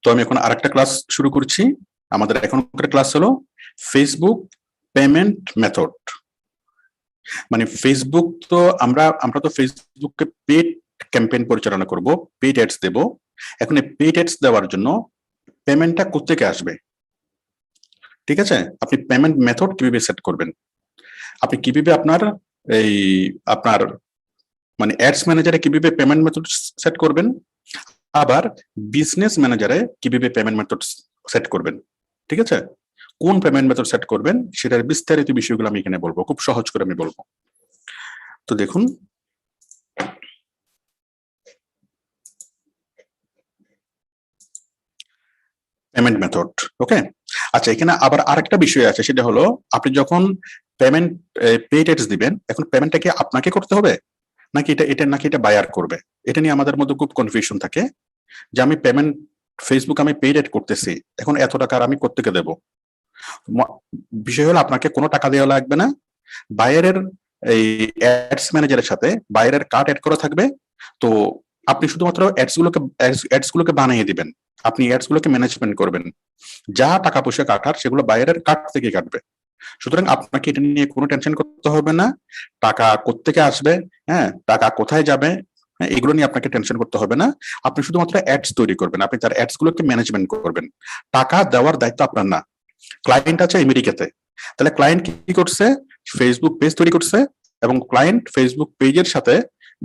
তো আমি এখন আরেকটা ক্লাস শুরু করছি। আমাদের এখনকার ক্লাস হলো ফেসবুক পেমেন্ট মেথড। মানে ফেসবুক তো আমরা তো ফেসবুকে পেড ক্যাম্পেইন পরিচালনা করব, পেড অ্যাডস দেব। এখন এই পেড অ্যাডস দেওয়ার জন্য পেমেন্টটা কোত্থেকে আসবে, ঠিক আছে? আপনি পেমেন্ট মেথড কিভাবে সেট করবেন, আপনি কিভাবে এই আপনার মানে অ্যাডস ম্যানেজারে কিভাবে পেমেন্ট মেথড সেট করবেন, আবার বিজনেস ম্যানেজারে কিভাবে পেমেন্ট মেথড সেট করবেন, ঠিক আছে? কোন পেমেন্ট মেথড সেট করবেন সেটার বিস্তারিত বিষয়গুলো আমি এখানে বলবো, খুব সহজ করে আমি বলবো। তো দেখুন, পেমেন্ট মেথড, ওকে। আচ্ছা, এখানে আবার আরেকটা বিষয় আছে, সেটা হলো আপনি যখন পেমেন্ট পেড অ্যাডস দিবেন, এখন পেমেন্টটা কি আপনাকে করতে হবে নাকি এটা বায়ার করবে? এটা নিয়ে আমাদের মধ্যে খুব কনফিউশন থাকে যে আমি পেমেন্ট ফেসবুক আমি পেড অ্যাড করতেছি, এখন এত টাকা আমি কোত্থেকে দেব? বিষয় হলো আপনাকে কোনো টাকা দেওয়া লাগবে না। বায়ারের এই অ্যাডস ম্যানেজারের সাথে বায়ারের কার্ড অ্যাড করা থাকবে। তো আপনি শুধুমাত্র অ্যাডস গুলোকে বানিয়ে দিবেন, আপনি অ্যাডস গুলোকে ম্যানেজমেন্ট করবেন। যা টাকা পয়সা কাটার সেগুলো বায়ারের কার্ড থেকে কাটবে। সুতরাং আপনাকে এটা নিয়ে কোনো টেনশন করতে হবে না। টাকা কোত্থেকে আসবে, হ্যাঁ, টাকা কোথায় যাবে, হ্যাঁ, এগুলো নিয়ে আপনাকে টেনশন করতে হবে না। আপনি শুধুমাত্র অ্যাডস তৈরি করবেন, আপনি তার অ্যাডস গুলোকে ম্যানেজমেন্ট করবেন। টাকা দেওয়ার দায়িত্ব আপনার না। ক্লায়েন্ট আছে আমেরিকাতে, তাহলে ক্লায়েন্ট কি করছে, ফেসবুক পেজ তৈরি করছে এবং ক্লায়েন্ট ফেসবুক পেজের সাথে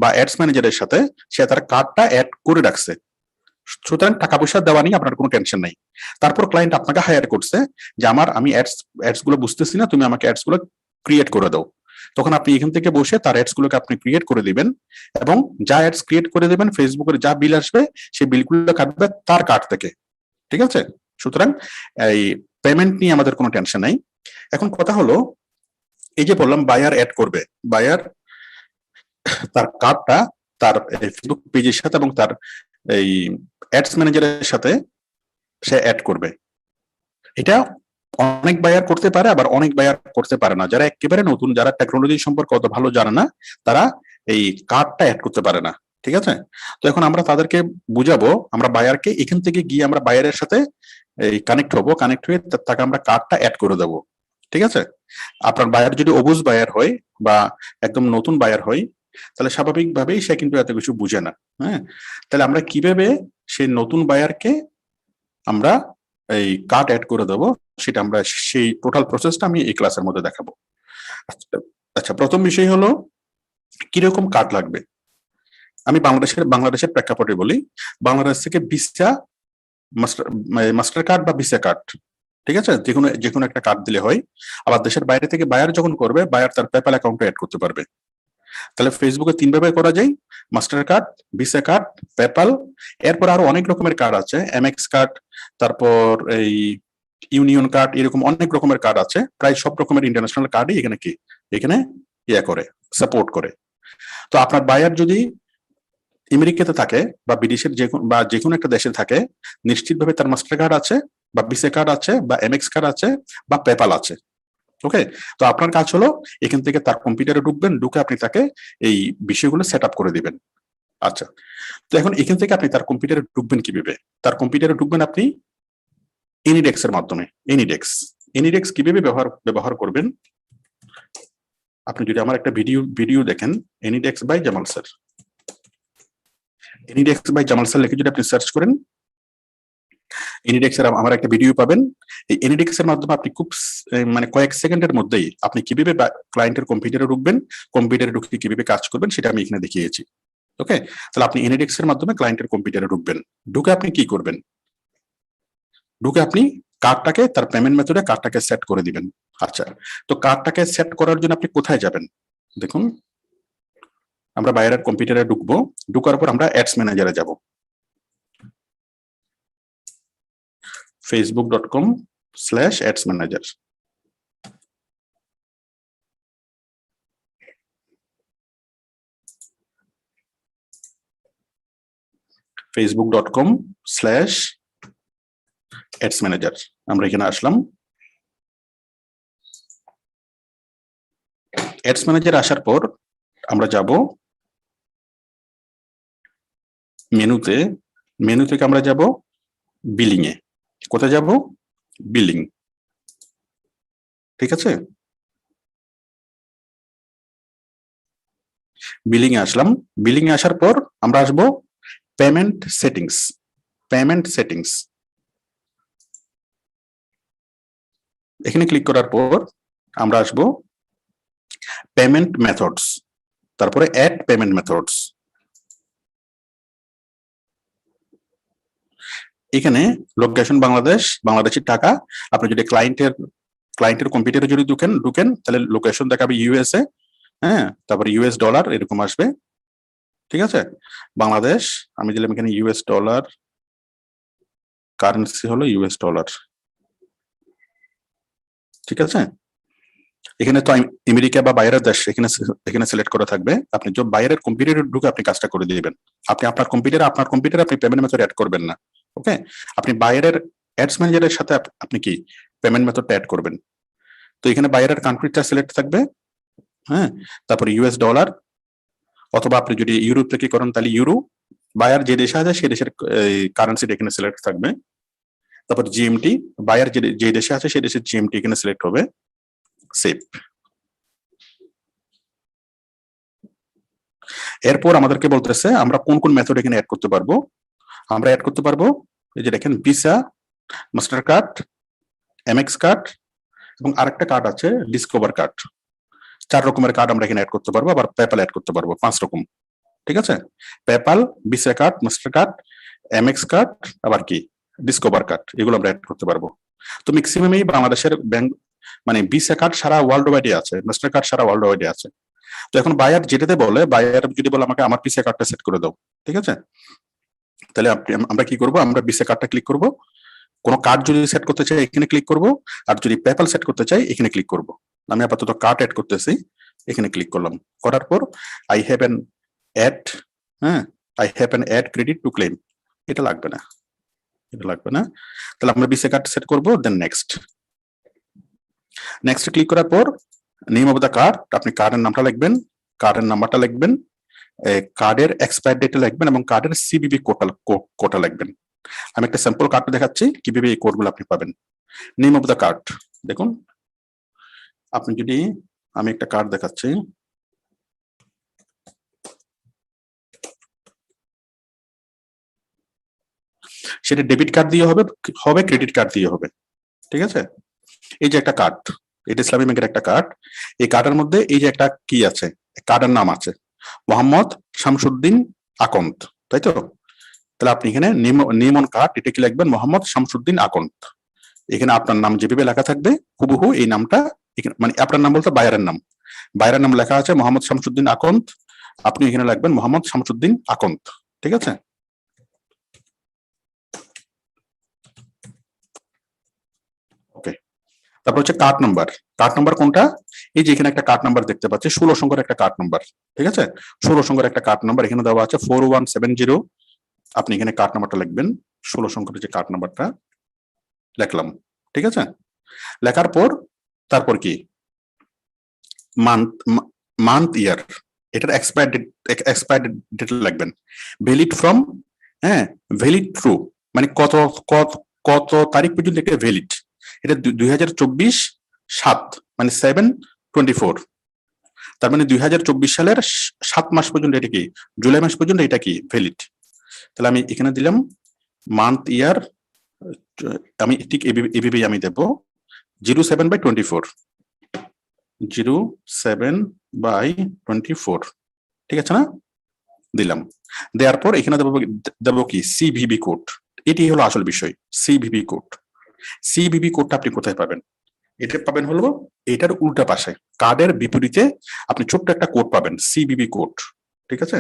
বা অ্যাডস ম্যানেজারের সাথে সে তার কার্ডটা অ্যাড করে রাখছে। সুতরাং টাকা পয়সা দেওয়া নিয়ে আপনার কোনো টেনশন নাই। তারপর ক্লায়েন্ট আপনাকে হায়ার করছে যে আমি অ্যাডস গুলো বুঝতেছি না, তুমি আমাকে অ্যাডস গুলো ক্রিয়েট করে দাও। তখন আপনি এখান থেকে বসে তার অ্যাডস গুলোকে আপনি ক্রিয়েট করে দিবেন এবং যা অ্যাডস ক্রিয়েট করে দিবেন ফেসবুকের যা বিল আসবে সেই বিলগুলো কাটবে তার কার্ড থেকে, ঠিক আছে? সুতরাং এই পেমেন্ট নিয়ে আমাদের কোনো টেনশন নাই। এখন কথা হলো, এই যে বললাম বায়ার অ্যাড করবে, বায়ার তার কার্ডটা তার ফেসবুক পেজের সাথে এবং তার এই অ্যাডস ম্যানেজারের সাথে সে অ্যাড করবে। এটা অনেক বায়ার করতে পারে, আবার অনেক বায়ার করতে পারে না। যারা একেবারে নতুন, যারা টেকনোলজি সম্পর্কে অত ভালো জানে না, তারা এই কার্ডটা অ্যাড করতে পারে না, ঠিক আছে? তো এখন আমরা তাদেরকে বুঝাবো, আমরা বায়ারকে এখান থেকে গিয়ে আমরা বায়ারের সাথে এই কানেক্ট হবো, কানেক্ট হয়ে তাকে আমরা কার্ডটা অ্যাড করে দেবো, ঠিক আছে? আপনার বায়ার যদি অবুঝ বায়ার হয় বা একদম নতুন বায়ার হয়, তাহলে স্বাভাবিকভাবেই সে কিন্তু এত কিছু বুঝে না। হ্যাঁ, তাহলে আমরা কিভাবে সেই নতুন বায়ারকে আমরা এই কার্ড অ্যাড করে দেবো, সেটা আমরা সেই টোটাল প্রসেসটা আমি এই ক্লাসের মধ্যে দেখাবো। আচ্ছা, প্রথম বিষয় হলো কিরকম কার্ড লাগবে। আমি বাংলাদেশের প্রেক্ষাপটে বলি। বাংলাদেশ থেকে ভিসা, মাস্টার কার্ড বা ভিসা কার্ড, ঠিক আছে, যে কোনো একটা কার্ড দিলে হয়। আবার দেশের বাইরে থেকে বায়ার যখন করবে, বায়ার তার পেপ্যাল অ্যাকাউন্টে অ্যাড করতে পারবে। তাহলে ফেসবুকে 3 ভাবে করা যায়: master card, visa card, PayPal. এরপর আরো অনেক রকমের কার্ড আছে, এমএক্স কার্ড, তারপর এই ইউনিয়ন কার্ড, এরকম অনেক রকমের কার্ড আছে। প্রায় সব রকমের ইন্টারন্যাশনাল কার্ডই এখানে ইয়ে করে, সাপোর্ট করে। তো আপনার বায়ার যদি আমেরিকাতে থাকে বা বিদেশের যে কোনো একটা দেশে থাকে, নিশ্চিতভাবে তার মাস্টার কার্ড আছে বা ভিসা কার্ড আছে বা এমএক্স কার্ড আছে বা পেপ্যাল আছে, ওকে। তো আপনার কাজ হলো এখান থেকে তার কম্পিউটারে ঢুকবেন, ঢুকে আপনি তাকে এই বিষয়গুলো সেট আপ করে দিবেন। আচ্ছা, তো এখন এখান থেকে আপনি তার কম্পিউটারে ঢুকবেন কিভাবে? তার কম্পিউটারে ঢুকবেন আপনি এনিডেক্স এর মাধ্যমে। এনিডেক্স কিভাবে ব্যবহার করবেন? আপনি যদি আমার একটা ভিডিও দেখেন, এনিডেক্স বাই জামাল স্যার, এনিডেক্স বাই জামাল স্যার লিখে যদি আপনি সার্চ করেন, এনিডেক্স এর আমার একটা ভিডিও পাবেন। এই এনিডেক্স এর মাধ্যমে আপনি খুব মানে কয়েক সেকেন্ডের মধ্যেই আপনি কিভাবে ক্লায়েন্টের কম্পিউটারে ঢুকবেন, কম্পিউটারে ঢুকে কিভাবে কাজ করবেন সেটা আমি এখানে দেখিয়েছি, ওকে। তাহলে আপনি এনিডেক্স এর মাধ্যমে ক্লায়েন্টের কম্পিউটারে ঢুকবেন, ঢুকে আপনি কি করবেন? ঢুকে আপনি কার্ডটাকে তার পেমেন্ট মেথডে কার্ডটাকে সেট করে দিবেন। আচ্ছা, তো কার্ডটাকে সেট করার জন্য আপনি কোথায় যাবেন? দেখুন, আমরা বাইরের কম্পিউটারে ঢুকবো, ঢুকার পর আমরা অ্যাডস ম্যানেজারে যাব। facebook.com/ads manager, facebook.com/ads manager। আমরা এখানে আসলাম। অ্যাডস ম্যানেজার আসার পর আমরা যাব মেনু থেকে আমরা যাব বিলিং এ। কোথায় যাব? বিলিং। ঠিক আছে, বিলিং এ আসলাম। বিলিং এ আসার পর আমরা আসবো পেমেন্ট সেটিংস। পেমেন্ট সেটিংস এখানে ক্লিক করার পর আমরা আসবো পেমেন্ট মেথডস, তারপরে অ্যাড পেমেন্ট মেথডস। এখানে লোকেশন বাংলাদেশ, বাংলাদেশের টাকা। আপনি যদি ক্লায়েন্টের কম্পিউটারে যদি ঢুকেন তাহলে লোকেশন দেখাবে ইউএসএ, হ্যাঁ, তারপর ইউএস ডলার এরকম আসবে। ঠিক আছে, বাংলাদেশ আমি দিলাম এখানে ইউএস ডলার, কারেন্সি হলো ইউএস ডলার। ঠিক আছে, এখানে তো আমেরিকা বা বাইরের দেশ এখানে সিলেক্ট করা থাকবে। আপনি যে বাইরের কম্পিউটারে ঢুকে আপনি কাজটা করে দিবেন। আপনি আপনার কম্পিউটারে আপনি পেমেন্ট মেথড অ্যাড করবেন না। ওকে, আপনি বাইরের অ্যাডস ম্যানেজারের সাথে আপনি কি পেমেন্ট মেথডটা অ্যাড করবেন। তো এখানে বাইরের কান্ট্রিটা সিলেক্ট থাকবে, হ্যাঁ, তারপর ইউএস ডলার, অথবা আপনি যদি ইউরোপ থেকে করেন তাহলে ইউরো। বায়ার যে দেশে আছে সেই দেশের কারেন্সিটা এখানে সিলেক্ট থাকবে। তারপর জিএমটি, বায়ার যে দেশে আছে সেই দেশের জিএমটি এখানে সিলেক্ট হবে। সেভ। এরপর আমাদেরকে বলতেছে আমরা কোন কোন মেথড এখানে অ্যাড করতে পারবো। আমরা অ্যাড করতে পারবো এই যে দেখেন visa, master card, MX card এবং আরেকটা কার্ড আছে ডিসকভার কার্ড। 4 রকমের কার্ড আমরা এখানে অ্যাড করতে পারবো। আবার পেপ্যাল অ্যাড করতে পারবো 5 রকম। ঠিক আছে, PayPal, visa card, master card, MX card, আবার কি ডিসকভার কার্ড, এগুলো আমরা অ্যাড করতে পারবো। তো ম্যাক্সিমামই বাংলাদেশের ব্যাংক মানে ভিসা কার্ড সারা ওয়ার্ল্ড ওয়াইডে আছে, মাস্টার কার্ড সারা ওয়ার্ল্ড ওয়াইডে আছে। তো এখন বায়ার যেটাতে বলে, বায়ার যদি বলে আমাকে আমার ভিসা কার্ডটা সেট করে দাও, ঠিক আছে, তাহলে আমরা কি করব, আমরা ভিসা কার্ডটা ক্লিক করব। কোন কার্ড যদি সেট করতে চাই এখানে ক্লিক করব, আর যদি পেপ্যাল সেট করতে চাই এখানে ক্লিক করব। আমি আপাতত কার্ড অ্যাড করতেছি, এখানে ক্লিক করলাম। করার পর আই হ্যাভ অ্যান অ্যাড, হ্যাঁ, I have an add credit to claim, এটা লাগবে না, এটা লাগবে না। তাহলে আমরা ভিসা কার্ড সেট করব, দেন নেক্সট। নেক্সট ক্লিক করার পর নেম অফ দ্য কার্ড, আপনি কার্ডের নামটা লিখবেন, কার্ডের নাম্বারটা লিখবেন, কার্ডের এক্সপায়ার ডেটটা লিখবেন এবং কার্ডের সিবিবি কোডটা লিখবেন। আমি একটা স্যাম্পল কার্ড দেখাচ্ছি কিভাবে এই কোডগুলো আপনি পাবেন। নেম অফ দ্য কার্ড দেখুন, আপনি যদি, আমি একটা কার্ড দেখাচ্ছি, সেটা ডেবিট কার্ড দিয়ে হবে, ক্রেডিট কার্ড দিয়ে হবে। ঠিক আছে, এই যে একটা কার্ড, এটা ইসলামী ব্যাংকের একটা কার্ড। এই কার্ডের মধ্যে এই যে একটা কি আছে, কার্ডের নাম আছে মোহাম্মদ শামসুদ্দিন আকন্দ, তাই তো? তাহলে আপনি এখানে নেম অন কার্ড এটা কি লিখবেন, মোহাম্মদ শামসুদ্দিন আকন্দ। এখানে আপনার নাম যেভাবে লেখা থাকবে হুবহু এই নামটা, মানে আপনার নাম বলতে বায়ারের নাম, বায়ারের নাম লেখা আছে মোহাম্মদ শামসুদ্দিন আকন্দ, আপনি এখানে লিখবেন মোহাম্মদ শামসুদ্দিন আকন্দ। ঠিক আছে, ওকে। তারপর হচ্ছে কার্ড নাম্বার। কার্ড নাম্বার কোনটা? এই যে এখানে একটা কার্ড নাম্বার দেখতে পাচ্ছি, 16 সংখ্যার একটা কার্ড নাম্বার। ঠিক আছে, 16 সংখ্যার একটা কার্ড নাম্বার এখানে দেওয়া আছে 4170। আপনি এখানে কার্ড নাম্বারটা লিখবেন, 16 সংখ্যার যে কার্ড নাম্বারটা লিখলাম। ঠিক আছে, লেখার পর তারপর কি মান্থ ইয়ার, এটার এক্সপায়ার ডেট লিখবেন। ভ্যালিড ফ্রম, হ্যাঁ, ভ্যালিড ট্রু, মানে কত কত কত তারিখ পর্যন্ত এটা ভ্যালিড। এটা 2024/7 মানে 7/24, তার মানে 2024 সালের 7 মাস পর্যন্ত এটা কি, জুলাই মাস পর্যন্ত এটা কি ভ্যালিড। তাহলে আমি এখানে দিলাম মান্থ ইয়ার, আমি ঠিক এভাবেই আমি দেবো 07/24, 07/24। ঠিক আছে না, দিলাম। দেওয়ার পর এখানে দেবো কি সিভিবি কোড। এটি হলো আসল বিষয়, সিভিবি কোড। সিভিবি কোডটা আপনি কোথায় পাবেন? এটা পাবেন হলো এটার উল্টা পাশে, কার্ডের বিপরীতে আপনি ছোট্ট একটা কোড পাবেন, সিভিবি কোড। ঠিক আছে,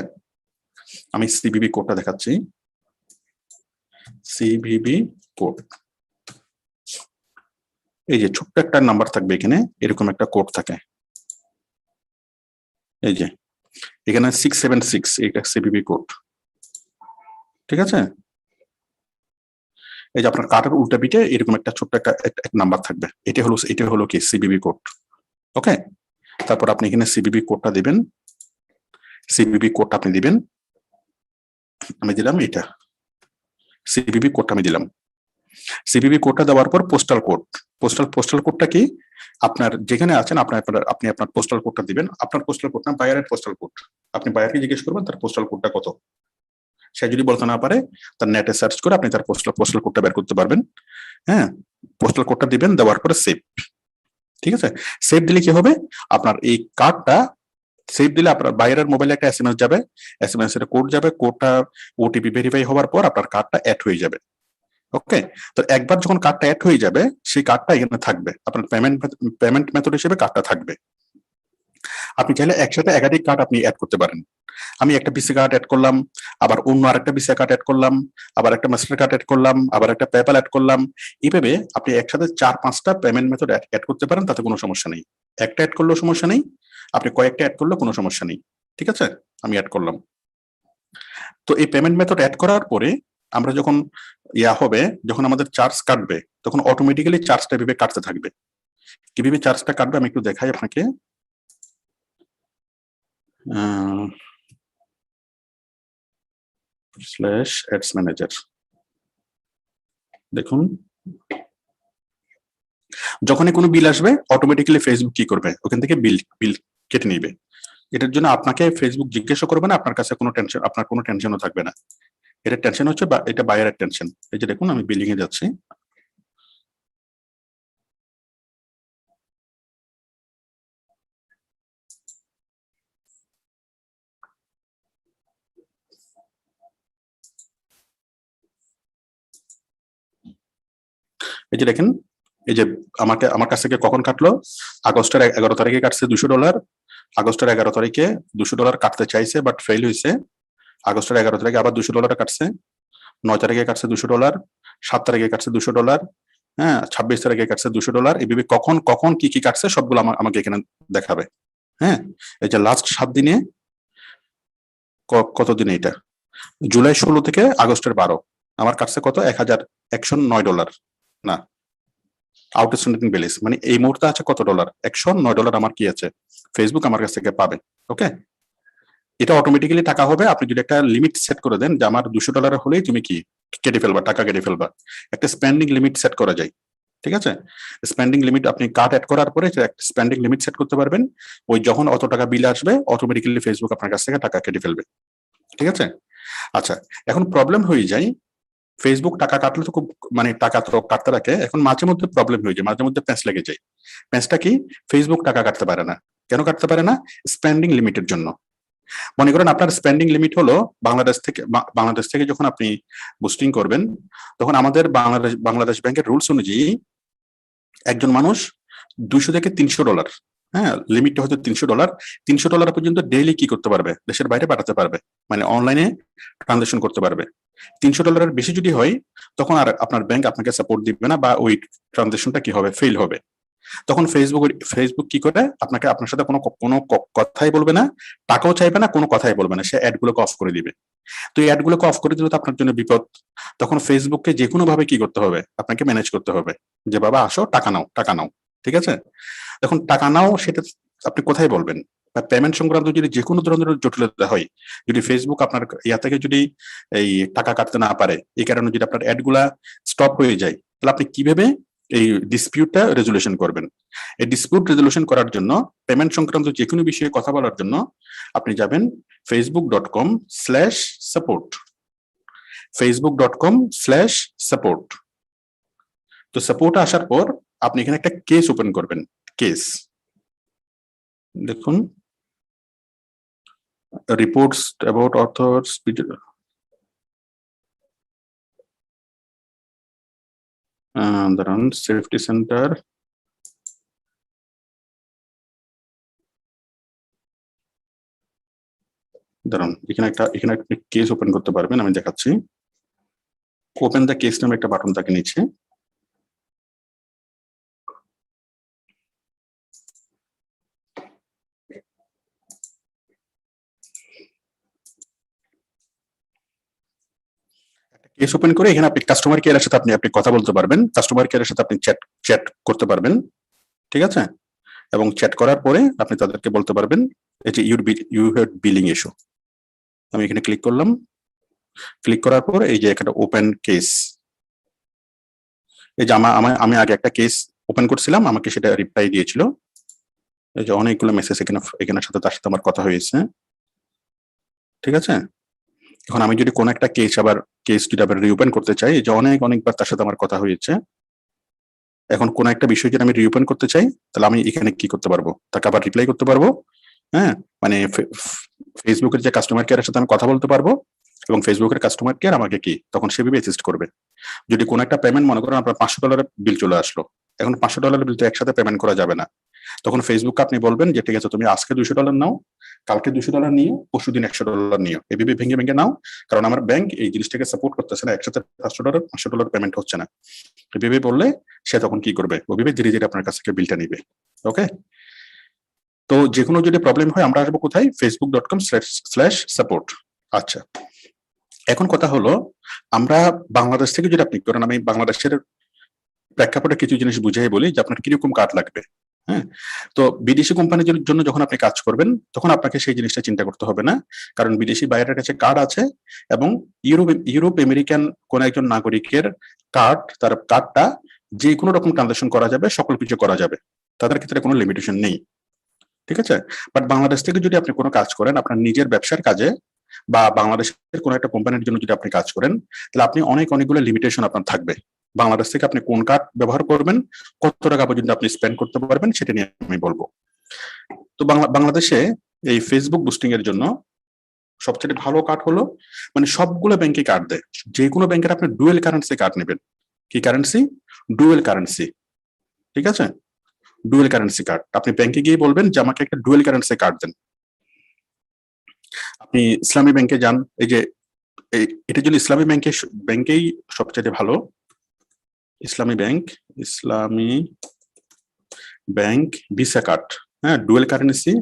আমি সিভিবি কোডটা দেখাচ্ছি। সিভিবি কোড, এই যে ছোট্ট একটা নাম্বার থাকবে এখানে, এরকম একটা কোড থাকে, এই যে এখানে 676, এটা সিভিবি কোড। ঠিক আছে, এই যে আপনার কার্ডের উল্টা পিঠে এরকম একটা ছোট্ট একটা নাম্বার থাকবে, এটা হলো কি সিভিবি কোড। ওকে, তারপর আপনি এখানে সিভিবি কোডটা দিবেন, সিভিবি কোডটা আপনি দিবেন, আমি দিলাম এটা, সিভিবি কোডটা আমি দিলাম। সিভিভি কোডটা দেওয়ার পর পোস্টাল কোড। পোস্টাল কোডটা কি? আপনার যেখানে আছেন আপনি আপনার পোস্টাল কোডটা দিবেন। আপনার পোস্টাল কোড না, বায়ারের পোস্টাল কোড। আপনি বায়ারকে জিজ্ঞেস করবেন তার পোস্টাল কোডটা কত। সে যদি বলতে না পারে, তার নেটে সার্চ করে আপনি তার পোস্টাল কোডটা বের করতে পারবেন। হ্যাঁ, পোস্টাল কোডটা দিবেন, দেওয়ার পরে সেভ। ঠিক আছে, সেভ দিলে কি হবে, আপনার এই কার্ডটা সেভ দিলে আপনার বাইরের মোবাইলে একটা এসএমএস যাবে, এসএমএস এর কোড যাবে, কোডটা ওটিপি ভেরিফাই হওয়ার পর আপনার কার্ডটা অ্যাড হয়ে যাবে। ওকে, তো একবার যখন কার্ডটা অ্যাড হয়ে যাবে, সেই কার্ডটা এখানে থাকবে, আপনার পেমেন্ট মেথড হিসেবে কার্ডটা থাকবে। আপনি চাইলে একসাথে একাধিক কার্ড আপনি অ্যাড করতে পারেন। আমি একটা ভিসা কার্ড অ্যাড করলাম, আবার অন্য আরেকটা ভিসা কার্ড অ্যাড করলাম, আবার একটা মাস্টার কার্ড অ্যাড করলাম, আবার একটা পেপ্যাল অ্যাড করলাম। এইভাবে আপনি একসাথে 4-5টা পেমেন্ট মেথড অ্যাড করতে পারেন, তাতে কোনো সমস্যা নেই। একটা অ্যাড করলেও সমস্যা নেই, আপনি কয়েকটা অ্যাড করলেও কোনো সমস্যা নেই। ঠিক আছে, আমি অ্যাড করলাম। তো এই পেমেন্ট মেথড অ্যাড করার পরে আমরা যখন হবে, যখন আমাদের চার্জ কাটবে, তখন অটোমেটিক্যালি চার্জটা এভাবে কাটতে থাকবে। কিভাবে চার্জটা কাটবে আমি একটু দেখাই আপনাকে। স্ল্যাশ অ্যাডস ম্যানেজার, দেখুন যখনই কোনো বিল আসবে অটোমেটিক্যালি ফেসবুক কি করবে, ওখান থেকে বিল কেটে নিবে। এটার জন্য আপনাকে ফেসবুক জিজ্ঞাসা করবে না, আপনার কাছে কোনো টেনশন, আপনার কোনো টেনশনও থাকবে না। এটা টেনশন হচ্ছে এটা বায়ারের টেনশন। এই যে দেখুন আমি বিলিং এ যাচ্ছি, এই যে দেখেন, এই যে আমার কাছ থেকে কখন কাটলো, আগস্টের 11 তারিখে কাটছে $200। আগস্টের 11 তারিখে $200 কাটতে চাইছে, বাট ফেল হয়েছে। আগস্টের 11 তারিখে আবার $200 কাটছে, 9 তারিখে কাটছে $200, 7 তারিখে কাটছে $200, হ্যাঁ 26 তারিখে কাটছে $200। এইভাবে কখন কখন কি কি কাটছে সবগুলো আমাকে এখানে দেখাবে। হ্যাঁ, এই যে লাস্ট 7 দিনে, কত দিনে, এটা জুলাই 16 থেকে আগস্টের 12, আমার কাটছে কত, $1109। না, আউটস্ট্যান্ডিং ব্যালেন্স মানে এই মুহূর্তে আছে কত ডলার, $109 আমার কি আছে, ফেসবুক আমার কাছ থেকে পাবে। ওকে, এটা অটোমেটিক্যালি টাকা হবে। আপনি যদি একটা লিমিট সেট করে দেন যে আমার $200 হলেই তুমি কি কেটে ফেলবা, টাকা কেটে ফেলবা, একটা স্পেন্ডিং লিমিট সেট করা যায়। ঠিক আছে, স্পেন্ডিং লিমিট আপনি কার্ড অ্যাড করার পরে স্পেন্ডিং লিমিট সেট করতে পারবেন। ওই যখন অত টাকা বিল আসবে অটোমেটিক্যালি ফেসবুক আপনার কাছ থেকে টাকা কেটে ফেলবে। ঠিক আছে, আচ্ছা এখন প্রবলেম হয়ে যায়, ফেসবুক টাকা কাটলে তো খুব মানে টাকা তো কাটতে রাখে, এখন মাঝে মধ্যে প্রবলেম হয়ে যায়, মাঝে মধ্যে প্যাঁচ লেগে যায়। প্যাঁচটা কি, ফেসবুক টাকা কাটতে পারে না। কেন কাটতে পারে না? স্পেন্ডিং লিমিটের জন্য। মনে করেন আপনার স্পেন্ডিং লিমিট হলো বাংলাদেশ থেকে যখন আপনি বুস্টিং করবেন, তখন আমাদের বাংলাদেশ ব্যাংকের রুলস অনুযায়ী একজন মানুষ $200 থেকে $300, হ্যাঁ লিমিটটা হয়তো $300, $300 পর্যন্ত ডেইলি কি করতে পারবে, দেশের বাইরে পাঠাতে পারবে, মানে অনলাইনে ট্রানজাকশন করতে পারবে। $300 বেশি যদি হয়, তখন আর আপনার ব্যাংক আপনাকে সাপোর্ট দিবে না, বা ওই ট্রানজাকশনটা কি হবে, ফেল হবে। তখন ফেসবুক কি করে, আপনার সাথে কোনো কথাই বলবে না, টাকাও চাইবে না, কোনো কথাই বলবে না, সে অ্যাড গুলোকে অফ করে দিবে। তো এই অ্যাড গুলোকে অফ করে দিলে তো আপনার জন্য বিপদ। তখন ফেসবুককে যে কোনো ভাবে কি করতে হবে, আপনাকে ম্যানেজ করতে হবে, যে বাবা আসো টাকা নাও, টাকা নাও। ঠিক আছে, এখন টাকা নাও সেটা আপনি কোথায় বলবেন, বা পেমেন্ট সংক্রান্ত যদি যে কোনো ধরনের জটিলতা হয়, যদি ফেসবুক আপনার ইয়া থেকে যদি এই টাকা কাটতে না পারে, এই কারণে যদি আপনার অ্যাড গুলা স্টপ হয়ে যায়, তাহলে আপনি কিভাবে এই ডিসপিউটটা রেজুলেশন করবেন? এই ডিসপিউট রেজুলেশন করার জন্য, পেমেন্ট সংক্রান্ত যে কোনো বিষয়ে কথা বলার জন্য আপনি যাবেন facebook.com/support, facebook.com/support। তো সাপোর্ট আসার পর আপনি এখানে একটা কেস ওপেন করবেন, কেস দেখুন, রিপোর্টস অ্যাবাউট অথর্স, দাঁড়ান, সেফটি সেন্টার, দাঁড়ান, এখানে আপনি কেস ওপেন করতে পারবেন, আমি দেখাচ্ছি। ওপেন দ্য কেস নামে একটা বাটন থাকে নিচে, কেস ওপেন করে এখানে আপনি কাস্টমার কেয়ারের সাথে আপনি কথা বলতে পারবেন, কাস্টমার কেয়ারের সাথে আপনি চ্যাট করতে পারবেন। ঠিক আছে, এবং চ্যাট করার পরে আপনি তাদেরকে বলতে পারবেন এই যে ইউ হ্যাড বিলিং ইস্যু। আমি এখানে ক্লিক করলাম, ক্লিক করার পর এই যে একটা ওপেন কেস, এই যে আমি আগে একটা কেস ওপেন করছিলাম, আমাকে সেটা রিপ্লাই দিয়েছিল। এই যে অনেকগুলো মেসেজ এখানের সাথে তার সাথে আমার কথা হয়েছে, ঠিক আছে। এখন আমি যদি কোনো একটা কেস যদি আবার রিওপেন করতে চাই, এই যে অনেকবার তার সাথে আমার কথা হয়েছে, এখন কোন একটা বিষয় যদি আমি রিওপেন করতে চাই, তাহলে আমি এখানে কি করতে পারবো, তাকে আবার রিপ্লাই করতে পারবো। হ্যাঁ, মানে ফেসবুকের যে কাস্টমার কেয়ারের সাথে আমি কথা বলতে পারবো, এবং ফেসবুকের কাস্টমার কেয়ার আমাকে কি তখন সেভাবে অ্যাসিস্ট করবে। যদি কোনো একটা পেমেন্ট মনে করেন আপনার $500 বিল চলে আসলো, এখন $500 বিল তো একসাথে পেমেন্ট করা যাবে না। তখন ফেসবুককে আপনি বলবেন যে ঠিক আছে, তুমি আজকে $200 নাও, কালকে $200 নিও, পরশুদিন $100 নিও, এভাবে ভেঙে ভেঙে নাও, কারণ আমার ব্যাংক এই জিনিসটাকে সাপোর্ট করতেছে না, একসাথে $500 পেমেন্ট হচ্ছে না। এভাবে বললে সে তখন কি করবে, ওইভাবে ধীরে ধীরে আপনার কাছ থেকে বিলটা নিবে। ওকে, তো যে কোনো যদি প্রবলেম হয় আমরা আসবো কোথায়, facebook.com/support। আচ্ছা, এখন কথা হলো, আমরা বাংলাদেশ থেকে যদি আপনি করেন, আমি বাংলাদেশের প্রেক্ষাপটে কিছু জিনিস বুঝিয়ে বলি যে আপনার কিরকম কার্ড লাগবে। হ্যাঁ, তো বিদেশি কোম্পানির জন্য যখন আপনি কাজ করবেন, তখন আপনাকে সেই জিনিসটা চিন্তা করতে হবে না, কারণ বিদেশি বাইরের কাছে কার্ড আছে, এবং ইউরোপ আমেরিকান কোন একজন নাগরিকের তার কার্ডটা যে কোনো রকম ট্রানজাকশন করা যাবে, সকল কিছু করা যাবে, তাদের ক্ষেত্রে কোনো লিমিটেশন নেই, ঠিক আছে। বাট বাংলাদেশ থেকে যদি আপনি কোনো কাজ করেন আপনার নিজের ব্যবসার কাজে, বা বাংলাদেশের কোনো একটা কোম্পানির জন্য যদি আপনি কাজ করেন, তাহলে আপনি অনেকগুলো লিমিটেশন আপনার থাকবে। বাংলাদেশ থেকে আপনি কোন কার্ড ব্যবহার করবেন, কত টাকা পর্যন্ত আপনি স্পেন্ড করতে পারবেন, সেটা নিয়ে আমি বলবো। তো বাংলাদেশে এই ফেসবুক বুস্টিং এর জন্য সবচেয়ে ভালো কার্ড হলো, মানে সবগুলো ব্যাংকে কার্ড দেয়, যে কোনো ব্যাংকের আপনি ডুয়েল কারেন্সি কার্ড নেবেন। কি কারেন্সি? ডুয়েল কারেন্সি, ঠিক আছে। ডুয়েল কারেন্সি কার্ড, আপনি ব্যাংকে গিয়ে বলবেন যে আমাকে একটা ডুয়েল কারেন্সি কার্ড দেন। আপনি ইসলামী ব্যাংকে যান, এই যে এটা যদি ইসলামী ব্যাংকেই সবচেয়ে ভালো, ইসলামী ব্যাংক ভিসা কার্ড, হ্যাঁ, ডুয়েল কারেন্সি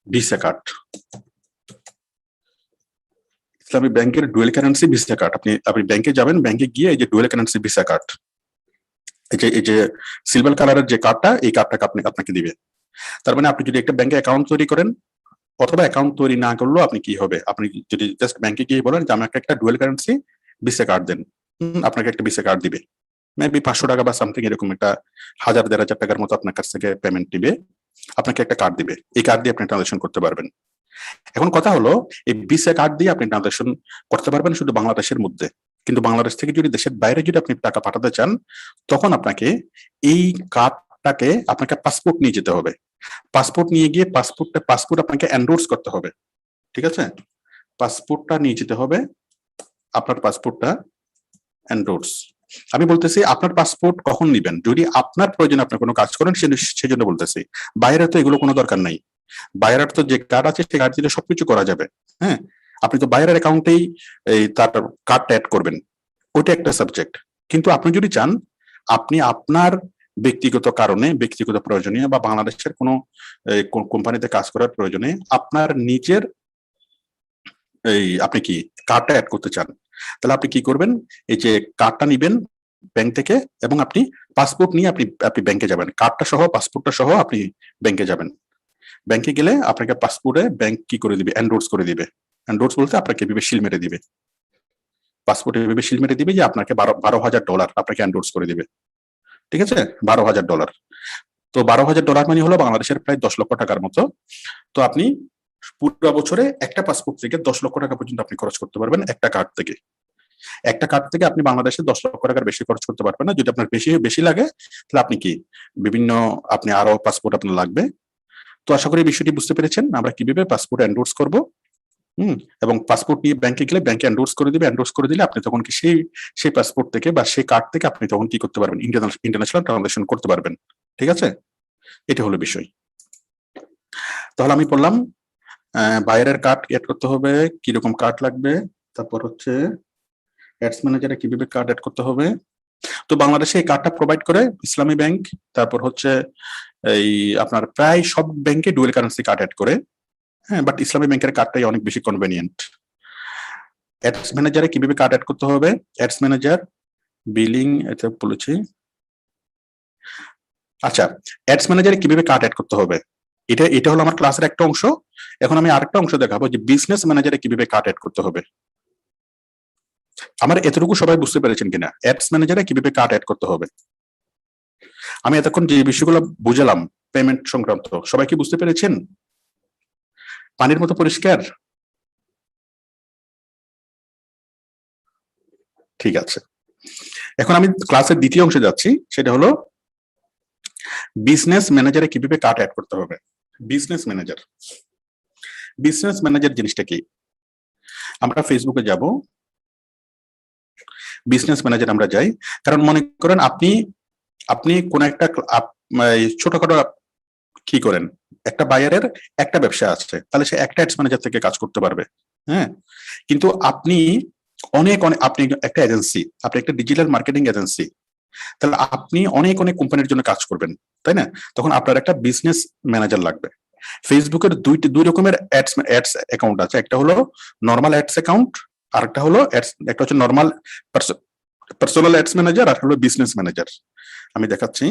ভিসা কার্ড, ইসলামী ব্যাংকের ডুয়েল কারেন্সি ভিসা কার্ড। আপনি ব্যাংকে যাবেন, ব্যাংকে গিয়ে এই যে ডুয়েল কারেন্সি ভিসা কার্ড, এই যে সিলভার কালারের যে কার্ডটা, এই কার্ডটাকে আপনাকে দিবে। তার মানে আপনি যদি একটা ব্যাংকে অ্যাকাউন্ট তৈরি করেন, অথবা অ্যাকাউন্ট তৈরি না করলেও আপনি কি হবে, আপনি যদি জাস্ট ব্যাংকে গিয়ে বলেন যে আমাকে একটা ডুয়েল কারেন্সি ভিসা কার্ড দেন, আপনাকে একটা ভিসা কার্ড দিবে, মেবি $500 বা সামথিং এরকম, একটা 1000-1500 টাকার মতো আপনার কাছ থেকে পেমেন্ট দিবে, আপনাকে একটা কার্ড দিবে, এই কার্ড দিয়ে আপনি ট্রানজাকশন করতে পারবেন। এখন কথা হলো, এই ভিসা কার্ড দিয়ে আপনি ট্রানজাকশন করতে পারবেন শুধু বাংলাদেশের মধ্যে, কিন্তু বাংলাদেশ থেকে যদি দেশের বাইরে যদি আপনি টাকা পাঠাতে চান, তখন আপনাকে এই কার্ডটাকে আপনাকে পাসপোর্ট নিয়ে যেতে হবে। পাসপোর্ট নিয়ে গিয়ে পাসপোর্ট আপনাকে এন্ডোর্স করতে হবে, ঠিক আছে। পাসপোর্টটা নিয়ে যেতে হবে, আপনার পাসপোর্টটা এন্ডোর্স। আমি বলতেছি আপনার পাসপোর্ট কখন নিবেন, যদি আপনার প্রয়োজনে আপনি কোনো কাজ করেন, সেজন্য বলতেছি। বাইরে তো এগুলো কোনো দরকার নাই, বাইরের তো যে কার্ড আছে সেই কার্ড দিলে সবকিছু করা যাবে। হ্যাঁ, আপনি তো বাইরের অ্যাকাউন্টেই এই তার কার্ডটা অ্যাড করবেন, ওইটা একটা সাবজেক্ট। কিন্তু আপনি যদি চান, আপনি আপনার ব্যক্তিগত কারণে, ব্যক্তিগত প্রয়োজনে, বা বাংলাদেশের কোনো কোম্পানিতে কাজ করার প্রয়োজনে আপনার নিজের আপনি কি কার্ডটা অ্যাড করতে চান, তাহলে আপনি কি করবেন, এই যে কার্ডটা নিবেন ব্যাংক থেকে, এবং আপনি পাসপোর্ট নিয়ে আপনি ব্যাংকে যাবেন, কার্ডটা সহ পাসপোর্টটা সহ আপনি ব্যাংকে যাবেন। ব্যাংকে গেলে আপনাকে পাসপোর্টে ব্যাংক কি করে দিবে, এন্ডোর্স করে দিবে। এন্ডোর্স বলতে আপনাকে এভাবে সিল মেরে দিবে, পাসপোর্টে এভাবে সিল মেরে দিবে যে আপনাকে $12,000 আপনাকে এন্ডোর্স করে দিবে, ঠিক আছে। $12,000, তো $12,000 মানে হলো বাংলাদেশের প্রায় 10 লক্ষ টাকার মতো। তো আপনি পুরো বছরে একটা পাসপোর্ট থেকে 10 লক্ষ টাকা পর্যন্ত আপনি খরচ করতে পারবেন, একটা কার্ড থেকে। একটা কার্ড থেকে আপনি বাংলাদেশে 10 লক্ষ টাকার বেশি খরচ করতে পারবেন না। যদি আপনার বেশি লাগে, তাহলে আপনি কি আপনি আরো পাসপোর্ট আপনার লাগবে। তো আশা করি বিষয়টি বুঝতে পেরেছেন, আমরা কিভাবে পাসপোর্ট এন্ডোর্স করব। এবং পাসপোর্ট নিয়ে ব্যাংকে গেলে ব্যাংকে এন্ডোর্স করে দিবে, এন্ডোর্স করে দিলে আপনি তখন কি সেই পাসপোর্ট থেকে বা সেই কার্ড থেকে আপনি তখন কি করতে পারবেন, ইন্টারন্যাশনাল ট্রানজাকশন করতে পারবেন, ঠিক আছে। এটা হলো বিষয়। তাহলে আমি বললাম বাইরের কার্ড এড করতে হবে, কিরকম কার্ড লাগবে, তারপর হচ্ছে অ্যাডস ম্যানেজারে কিভাবে কার্ড এড করতে হবে। তো বাংলাদেশে এই কার্ডটা প্রোভাইড করে ইসলামী ব্যাংক, তারপর হচ্ছে এই আপনার প্রায় সব ব্যাংকে ডুয়েল কারেন্সি কার্ড এড করে। হ্যাঁ, বাট ইসলামী ব্যাংকের কার্ডটাই অনেক বেশি কনভেনিয়েন্ট। অ্যাডস ম্যানেজারে কিভাবে কার্ড এড করতে হবে, অ্যাডস ম্যানেজার বিলিং, এটা বলেছি। আচ্ছা, অ্যাডস ম্যানেজারে কিভাবে কার্ড এড করতে হবে, এটা হলো আমার ক্লাসের একটা অংশ। এখন আমি আরেকটা অংশ দেখাবো যে বিজনেস ম্যানেজারে কিভাবে কার্ড এড করতে হবে। আমার এতটুকু সবাই বুঝতে পেরেছেন কিনা অ্যাডস ম্যানেজারে কিভাবে কার্ড অ্যাড করতে হবে? আমি এতক্ষণ যে বিষয়গুলো বুঝালাম পেমেন্ট সংক্রান্ত, সবাই কি বুঝতে পেরেছেন? পানির মতো পরিষ্কার? ঠিক আছে, এখন আমি ক্লাসের দ্বিতীয় অংশে যাচ্ছি, সেটা হলো বিজনেস ম্যানেজারে কিভাবে কার্ড অ্যাড করতে হবে। বিজনেস ম্যানেজার, বিজনেস ম্যানেজার জিনিসটা কি? আমরা ফেসবুকে যাব, বিজনেস ম্যানেজার আমরা যাই, কারণ মনে করেন আপনি আপনি কোন একটা ছোটখাটো কি করেন, একটা বায়ারের একটা ব্যবসা আছে, তাহলে সে একটা অ্যাডস ম্যানেজার থেকে কাজ করতে পারবে। হ্যাঁ, কিন্তু আপনি অনেক অনেক আপনি একটা এজেন্সি, আপনি একটা ডিজিটাল মার্কেটিং এজেন্সি, তাহলে আপনি অনেক অনেক কোম্পানির জন্য কাজ করবেন, তাই না? তখন আপনার একটা বিজনেস ম্যানেজার লাগবে। ফেসবুকের দুই রকমের অ্যাডস অ্যাকাউন্ট আছে, একটা হলো নর্মাল অ্যাডস অ্যাকাউন্ট, আর একটা হলো একটা হচ্ছে নর্মাল পার্সোনাল অ্যাডস ম্যানেজার, আর হলো বিজনেস ম্যানেজার। আমি দেখাচ্ছি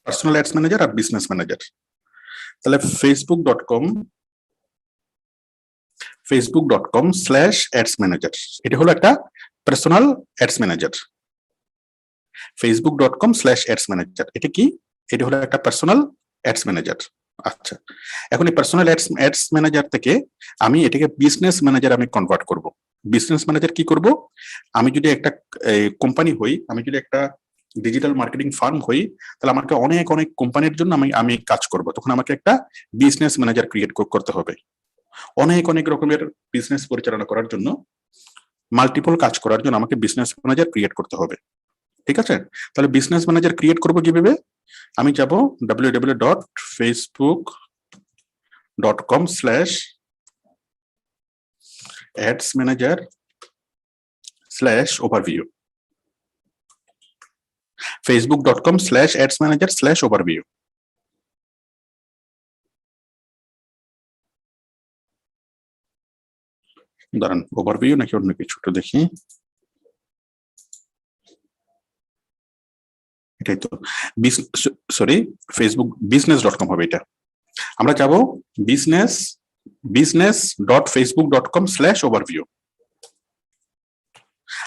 পার্সোনাল অ্যাডস ম্যানেজার আর বিজনেস ম্যানেজার। তাহলে facebook.com/ads manager, এটা হলো একটা personal ads manager. facebook.com/ads manager, এটা কি? এটা হলো একটা পার্সোনাল অ্যাডস ম্যানেজার। আচ্ছা, এখন এই পার্সোনাল অ্যাডস ম্যানেজার থেকে আমি এটাকে বিজনেস ম্যানেজার আমি কনভার্ট করব। বিজনেস ম্যানেজার কি করব? আমি যদি একটা কোম্পানি হই, আমি যদি একটা ডিজিটাল মার্কেটিং ফার্ম হই, তাহলে আমাকে অনেক অনেক কোম্পানির জন্য আমি কাজ করব, তখন আমাকে একটা বিজনেস ম্যানেজার ক্রিয়েট করতে হবে। অনেক অনেক রকমের বিজনেস পরিচালনা করার জন্য, মাল্টিপল কাজ করার জন্য আমাকে বিজনেস ম্যানেজার ক্রিয়েট করতে হবে। ঠিক আছে, তাহলে বিজনেস ম্যানেজার ক্রিয়েট করবো কিভাবে? আমি যাব www.facebook.com/ads-manager/overview, facebook.com/ads-manager/overview। দাঁড়ান, ওভারভিউ নাকি অন্য কিছু একটু দেখি। এটাই তো, সরি, ফেসবুক business.com হবে এটা। আমরা যাব business.facebook.com/overview।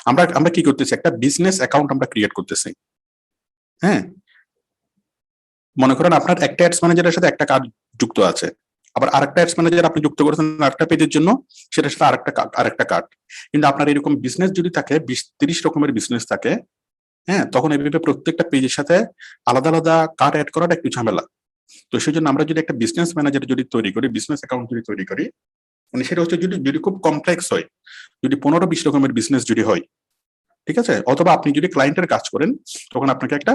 আমরা কি করতেছি, একটা বিজনেস অ্যাকাউন্ট আমরা ক্রিয়েট করতেছি। হ্যাঁ, মনে করেন আপনার একটা অ্যাডস ম্যানেজারের সাথে একটা কার্ড যুক্ত আছে, আবার আরেকটা অ্যাডস ম্যানেজার আপনি যুক্ত করেছেন আরেকটা পেজের জন্য, সেটার সাথে আরেকটা কার্ড। কিন্তু আপনার এরকম বিজনেস যদি থাকে, 20-30 রকমের বিজনেস থাকে, হ্যাঁ, তখন এইভাবে প্রত্যেকটা পেজের সাথে আলাদা আলাদা কার্ড অ্যাড করাটা একটু ঝামেলা। তো সেই জন্য আমরা যদি একটা বিজনেস ম্যানেজার যদি তৈরি করি, বিজনেস অ্যাকাউন্ট যদি তৈরি করি, মানে সেটা হচ্ছে যদি খুব কমপ্লেক্স হয়, যদি 15-20 রকমের বিজনেস যদি হয়, ঠিক আছে, অথবা আপনি যদি ক্লায়েন্টের কাজ করেন, তখন আপনাকে একটা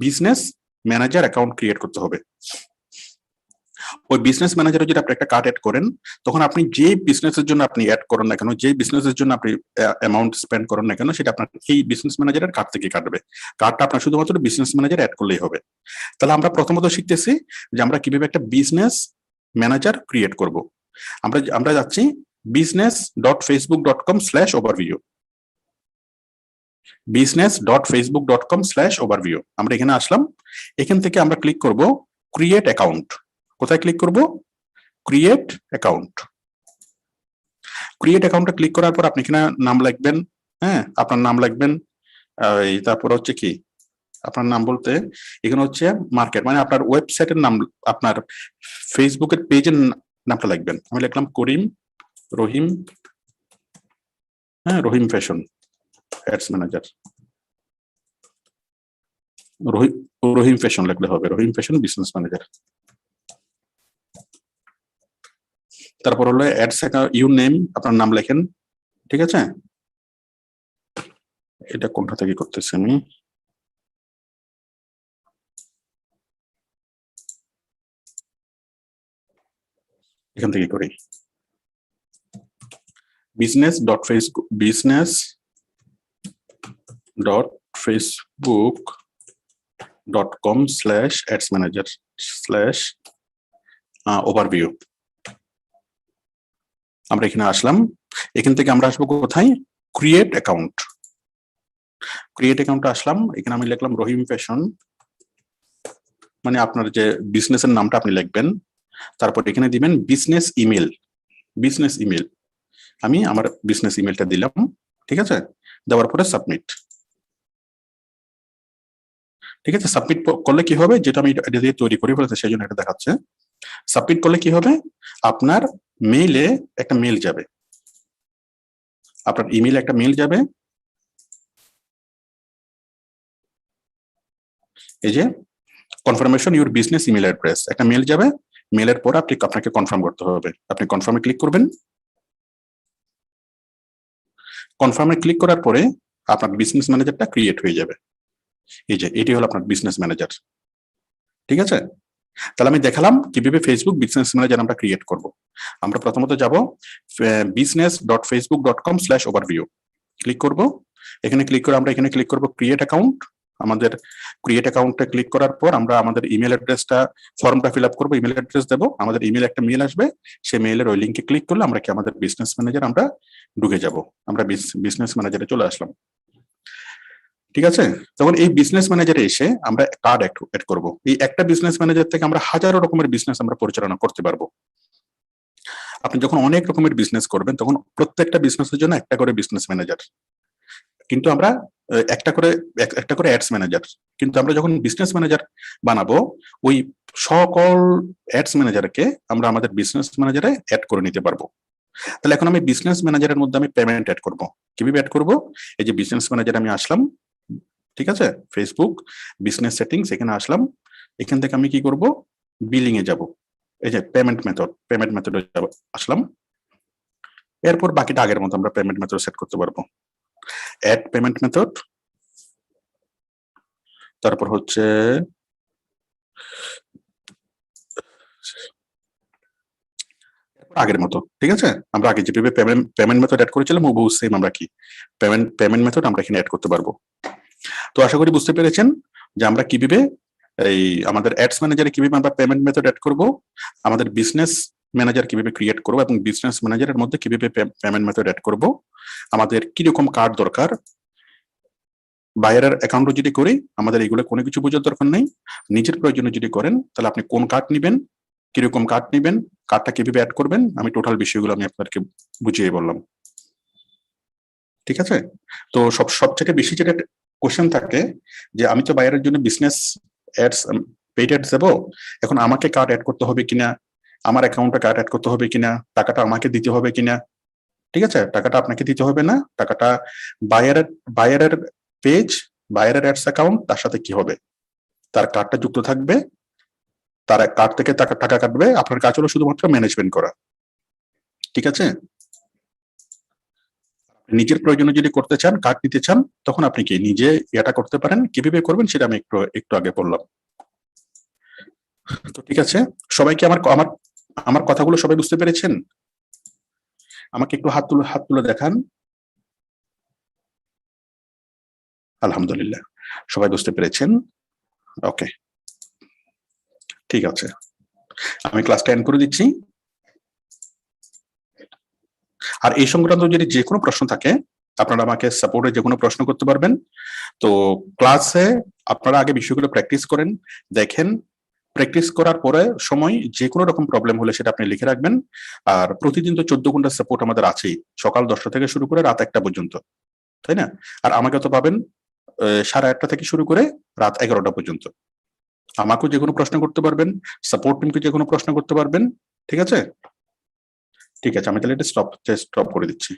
বিজনেস ম্যানেজার অ্যাকাউন্ট ক্রিয়েট করতে হবে। ওই বিজনেস ম্যানেজারে যদি আপনি একটা কার্ড অ্যাড করেন, তখন আপনি যে বিজনেসের জন্য আপনি অ্যাড করেন না কেন, যে বিজনেসের জন্য আপনি অ্যামাউন্ট স্পেন্ড করেন না কেন, সেটা আপনার এই বিজনেস ম্যানেজারের কার্ড থেকে কাটবে। কার্ডটা আপনার শুধুমাত্র বিজনেস ম্যানেজার অ্যাড করলেই হবে। তাহলে আমরা প্রথমত শিখতেছি যে আমরা কিভাবে একটা বিজনেস ম্যানেজার ক্রিয়েট করব। আমরা যাচ্ছি business.facebook.com/overview, business.facebook.com/overview। আমরা এখানে আসলাম, এখান থেকে আমরা ক্লিক করব ক্রিয়েট অ্যাকাউন্ট। কোথায় ক্লিক করব? Create account. ক্রিয়েট অ্যাকাউন্টে ক্লিক করার পর আপনি এখানে নাম লিখবেন। হ্যাঁ, আপনার নাম লিখবেন, তারপর হচ্ছে কি, আপনার নাম বলতে এখানে হচ্ছে মার্কেট, মানে আপনার ওয়েবসাইটের নাম, আপনার ফেসবুকের পেজের নামটা লিখবেন। আমি লিখলাম রহিম, হ্যাঁ, রহিম ফ্যাশন অ্যাডস ম্যানেজার। রহিম ফ্যাশন লিখলে হবে, রহিম ফ্যাশন বিজনেস ম্যানেজার। তারপর হলো অ্যাডস ইউর নেম, আপনার নাম লেখেন। ঠিক আছে, এটা কোনটা থেকে করতেছি আমি? এখান থেকে করি business.facebook.com/ads-manager/overview। আমরা এখানে আসলাম, এখান থেকে আমরা আসবো কোথায়? Create account. ক্রিয়েট অ্যাকাউন্টে আসলাম, এখানে আমি লিখলাম রহিম ফ্যাশন, মানে আপনার যে বিজনেসের নামটা আপনি লিখবেন। তারপর এখানে দিবেন বিজনেস ইমেল। আমি আমার বিজনেস ইমেলটা দিলাম, ঠিক আছে, দেওয়ার পরে সাবমিট। ঠিক আছে, সাবমিট করলে কি হবে, যেটা আমি এটা দিয়ে তৈরি করে ফেলেছি সেই জন্য এটা দেখাচ্ছে। সাবমিট করলে কি হবে, আপনার মেইলে একটা মেল যাবে, আপনার ইমেইলে একটা মেল যাবে, এই যে confirmation your business email address, একটা মেল যাবে, মেলের পর আপনাকে কনফার্ম করতে হবে, আপনি কনফার্মে ক্লিক করবেন। কনফার্মে ক্লিক করার পরে আপনার বিজনেস ম্যানেজারটা ক্রিয়েট হয়ে যাবে, এই যে এটি হলো আপনার বিজনেস ম্যানেজার। ঠিক আছে, তাহলে আমি দেখালাম কিভাবে ফেসবুক বিজনেস ম্যানেজার আমরা ক্রিয়েট করব। আমরা প্রথমত যাব business.facebook.com/overview, ক্লিক করব, এখানে ক্লিক করে আমরা এখানে ক্লিক করব ক্রিয়েট অ্যাকাউন্ট। আমাদের ক্রিয়েট অ্যাকাউন্টে ক্লিক করার পর আমরা আমাদের ইমেল অ্যাড্রেসটা, ফর্মটা ফিল আপ করবো, ইমেল অ্যাড্রেস দেবো, আমাদের ইমেল একটা মেল আসবে, সেই মেইলের ওই লিঙ্কে ক্লিক করলে আমরা কি আমাদের বিজনেস ম্যানেজার আমরা ঢুকে যাব, আমরা বিজনেস ম্যানেজারে চলে আসলাম। ঠিক আছে, তখন এই বিজনেস ম্যানেজারে এসে আমরা কার্ড অ্যাড করবো। এই একটা বিজনেস ম্যানেজার থেকে আমরা হাজারো রকমের বিজনেস আমরা পরিচালনা করতে পারবো। আপনি যখন অনেক রকমের বিজনেস করবেন তখন প্রত্যেকটা বিজনেসের জন্য একটা করে বিজনেস ম্যানেজার, কিন্তু আমরা একটা করে অ্যাডস ম্যানেজার, কিন্তু আমরা যখন বিজনেস ম্যানেজার বানাবো ওই সকল অ্যাডস ম্যানেজারকে আমরা আমাদের বিজনেস ম্যানেজারে অ্যাড করে নিতে পারবো। তাহলে এখন আমি বিজনেস ম্যানেজারের মধ্যে আমি পেমেন্ট অ্যাড করব, কিভাবে অ্যাড করব, এই যে বিজনেস ম্যানেজার আমি আসলাম, ঠিক আছে, ফেসবুক বিজনেস সেটিংস এখানে আসলাম, এখান থেকে আমি কি করব, বিলিং এ যাব, এই যে পেমেন্ট মেথডে যাব, আসলাম, এরপর বাকিটা আগের মতো আমরা পেমেন্ট মেথড সেট করতে পারবো। অ্যাড পেমেন্ট মেথড, তারপর হচ্ছে আগের মতো, ঠিক আছে, আমরা আগে যেভাবে পেমেন্ট মেথড অ্যাড করেছিলাম হুবহু সেম আমরা কি পেমেন্ট মেথড আমরা এখানে অ্যাড করতে পারবো। তো আশা করি বুঝতে পেরেছেন যে আমরা কিভাবে এই আমাদের অ্যাডস ম্যানেজারে কিভাবে আমরা পেমেন্ট মেথড অ্যাড করব, আমাদের বিজনেস ম্যানেজার কিভাবে ক্রিয়েট করব এবং বিজনেস ম্যানেজারের মধ্যে কিভাবে পেমেন্ট মেথড অ্যাড করব, আমাদের কি রকম কার্ড দরকার, বাইরের অ্যাকাউন্ট যদি করি আমাদের এগুলো কোনো কিছু বোঝার দরকার নেই, নিজের প্রয়োজনে যদি করেন তাহলে আপনি কোন কার্ড নেবেন, কিরকম কার্ড নেবেন, কার্ডটা কিভাবে অ্যাড করবেন, আমি টোটাল বিষয়গুলো আমি আপনাদেরকে বুঝিয়ে বললাম। ঠিক আছে, তো সবথেকে বেশি যেটা কোশ্চেন থাকে যে আমি তো বাইরের জন্য বিজনেস অ্যাডস পেইড অ্যাডস দেবো, এখন আমাকে কার্ড অ্যাড করতে হবে কিনা, আমার অ্যাকাউন্টে কার্ড অ্যাড করতে হবে কিনা, টাকাটা আমাকে দিতে হবে কিনা। ঠিক আছে, টাকাটা আপনাকে দিতে হবে না, টাকাটা বায়ারের পেজ, বায়ারের অ্যাডস অ্যাকাউন্ট, তার সাথে কি হবে, তার কার্ডটা যুক্ত থাকবে, তার কার্ড থেকে টাকা কাটবে, আপনার কাজ হলো শুধুমাত্র ম্যানেজমেন্ট করা। ঠিক আছে, নিজের প্রয়োজনে যদি করতে চান, কার্ড নিতে চান, তখন আপনি কি নিজে এটা করতে পারেন, কিভাবে করবেন সেটা আমি একটু আগে বললাম। তো ঠিক আছে, সবাইকে আমার আমার আমার কথাগুলো সবাই বুঝতে পেরেছেন? আমাকে একটু হাত তুলে দেখান। আলহামদুলিল্লাহ, সবাই বুঝতে পেরেছেন। ওকে, ঠিক আছে, আমি ক্লাসটা এন্ড করে দিচ্ছি। আর এই সংক্রান্ত যদি যে কোনো প্রশ্ন থাকে আপনারা আমাকে সাপোর্টে যে কোনো প্রশ্ন করতে পারবেন। তো ক্লাসে আপনারা আগে বিষয়গুলো প্র্যাকটিস করেন, দেখেন, প্র্যাকটিস করার পরে সময় যে কোনো রকম প্রবলেম হলে সেটা আপনি লিখে রাখবেন। আর প্রতিদিন তো 14 ঘন্টা সাপোর্ট আমাদের আছেই, সকাল 10টা থেকে শুরু করে রাত 1টা পর্যন্ত, তাই না? আর আমাকে তো পাবেন 8:30 থেকে শুরু করে রাত 11টা পর্যন্ত। আমাকেও যে কোনো প্রশ্ন করতে পারবেন, সাপোর্ট টিমকে যে কোনো প্রশ্ন করতে পারবেন। ঠিক আছে, ঠিক আছে, আমি তাহলে এটা স্টপ করে দিচ্ছি।